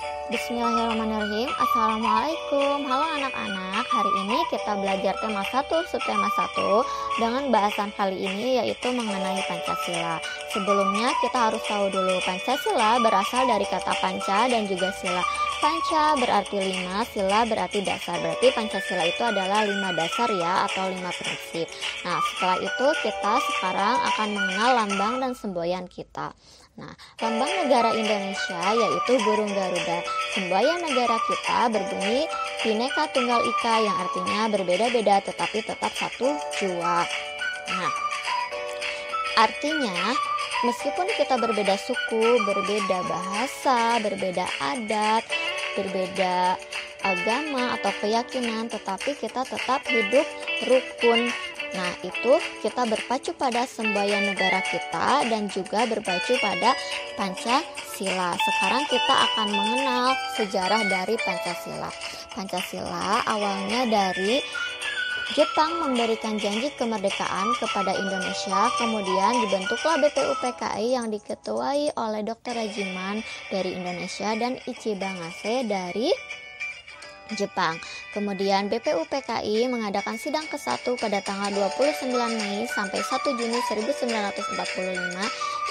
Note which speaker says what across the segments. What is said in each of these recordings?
Speaker 1: Bismillahirrahmanirrahim. Assalamualaikum. Halo anak-anak. Hari ini kita belajar tema 1, subtema 1 dengan bahasan kali ini yaitu mengenai Pancasila. Sebelumnya kita harus tahu dulu Pancasila berasal dari kata panca dan juga sila. Panca berarti 5, sila berarti dasar. Berarti Pancasila itu adalah 5 dasar ya, atau 5 prinsip. Nah, setelah itu kita sekarang akan mengenal lambang dan semboyan kita. Nah, lambang negara Indonesia yaitu burung Garuda. Semboyan negara kita berbunyi Bhinneka Tunggal Ika yang artinya berbeda-beda tetapi tetap satu jua. Nah, artinya meskipun kita berbeda suku, berbeda bahasa, berbeda adat, berbeda agama atau keyakinan, tetapi kita tetap hidup rukun. Nah, itu kita berpacu pada semboyan negara kita dan juga berpacu pada Pancasila. Sekarang kita akan mengenal sejarah dari Pancasila. Pancasila awalnya dari Jepang memberikan janji kemerdekaan kepada Indonesia, kemudian dibentuklah BPUPKI yang diketuai oleh Dr. Rajiman dari Indonesia dan Ichiban Ase dari Jepang. Kemudian BPUPKI mengadakan sidang ke-1 pada tanggal 29 Mei sampai 1 Juni 1945.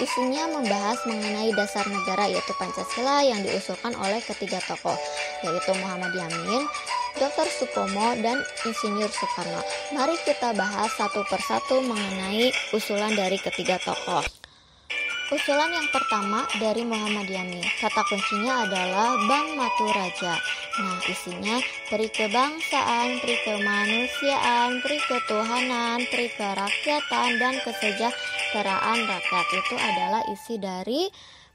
Speaker 1: Isinya membahas mengenai dasar negara yaitu Pancasila yang diusulkan oleh ketiga tokoh yaitu Muhammad Yamin, Dr. Supomo, dan Insinyur Soekarno. Mari kita bahas satu persatu mengenai usulan dari ketiga tokoh. Usulan yang pertama dari Muhammad Yamin. Kata kuncinya adalah Bang Matu Raja. Nah, isinya peri kebangsaan, peri kemanusiaan, peri ketuhanan, peri kerakyatan, dan kesejahteraan rakyat. Itu adalah isi dari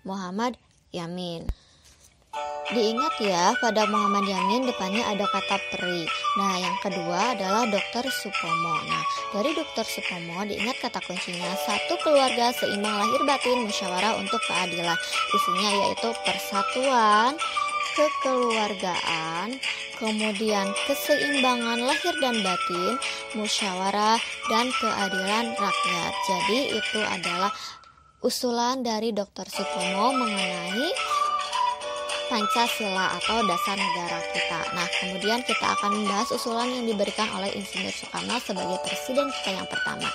Speaker 1: Muhammad Yamin. Diingat ya, pada Muhammad Yamin depannya ada kata peri. Nah, yang kedua adalah Dr. Supomo. Nah, dari Dr. Supomo diingat kata kuncinya satu keluarga seimbang lahir batin, musyawarah untuk keadilan. Isinya yaitu persatuan, kekeluargaan, kemudian keseimbangan lahir dan batin, musyawarah, dan keadilan rakyat. Jadi itu adalah usulan dari Dr. Supomo mengenai Pancasila atau dasar negara kita. Nah, kemudian kita akan membahas usulan yang diberikan oleh Insinyur Soekarno sebagai presiden kita yang pertama,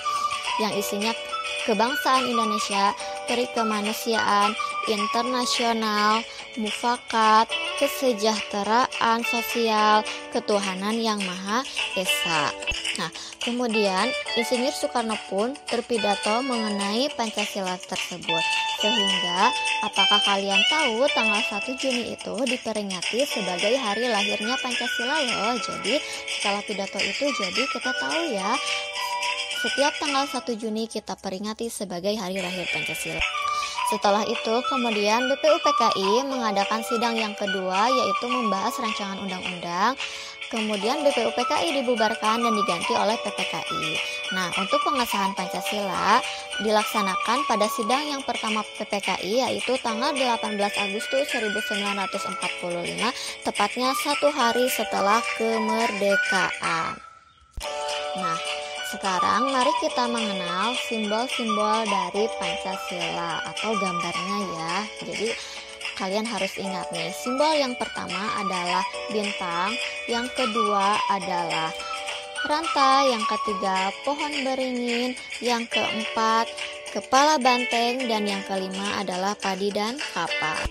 Speaker 1: yang isinya kebangsaan Indonesia, peri kemanusiaan, internasional, mufakat, kesejahteraan sosial, ketuhanan yang Maha Esa. Nah, kemudian Insinyur Soekarno pun berpidato mengenai Pancasila tersebut. Sehingga, apakah kalian tahu tanggal 1 Juni itu diperingati sebagai hari lahirnya Pancasila loh. Jadi, setelah pidato itu jadi kita tahu ya, setiap tanggal 1 Juni kita peringati sebagai hari lahir Pancasila. Setelah itu, kemudian BPUPKI mengadakan sidang yang kedua yaitu membahas rancangan undang-undang. Kemudian BPUPKI dibubarkan dan diganti oleh PPKI. Nah, untuk pengesahan Pancasila dilaksanakan pada sidang yang pertama PPKI yaitu tanggal 18 Agustus 1945, tepatnya 1 hari setelah kemerdekaan. Nah, sekarang mari kita mengenal simbol-simbol dari Pancasila atau gambarnya ya. Jadi kalian harus ingat nih, simbol yang pertama adalah bintang, yang kedua adalah rantai, yang ketiga pohon beringin, yang keempat kepala banteng, dan yang kelima adalah padi dan kapak.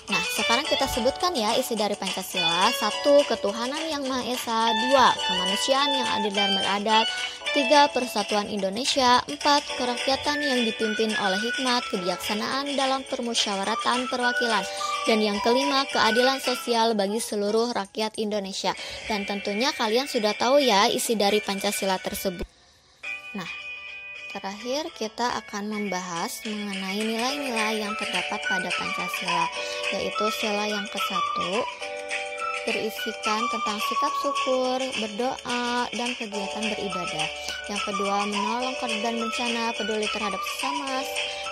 Speaker 1: Nah, sekarang kita sebutkan ya isi dari Pancasila. 1. Ketuhanan yang Maha Esa. 2. Kemanusiaan yang adil dan beradab. 3. Persatuan Indonesia. 4. Kerakyatan yang dipimpin oleh hikmat, kebijaksanaan dalam permusyawaratan perwakilan. Dan yang kelima, keadilan sosial bagi seluruh rakyat Indonesia. Dan tentunya kalian sudah tahu ya isi dari Pancasila tersebut. Nah, terakhir kita akan membahas mengenai nilai-nilai yang terdapat pada Pancasila, yaitu sila yang ke-1 berisikan tentang sikap syukur, berdoa, dan kegiatan beribadah. Yang kedua, menolong korban bencana, peduli terhadap sesama.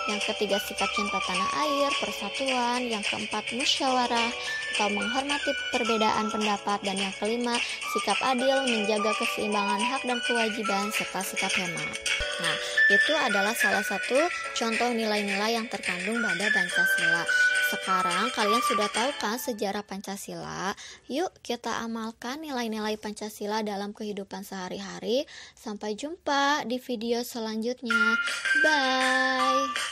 Speaker 1: Yang ketiga, sikap cinta tanah air, persatuan. Yang keempat, musyawarah atau menghormati perbedaan pendapat. Dan yang kelima, sikap adil, menjaga keseimbangan hak dan kewajiban, serta sikap hemat. Nah, itu adalah salah satu contoh nilai-nilai yang terkandung pada Pancasila. Sekarang kalian sudah tahu kan sejarah Pancasila? Yuk kita amalkan nilai-nilai Pancasila dalam kehidupan sehari-hari. Sampai jumpa di video selanjutnya. Bye.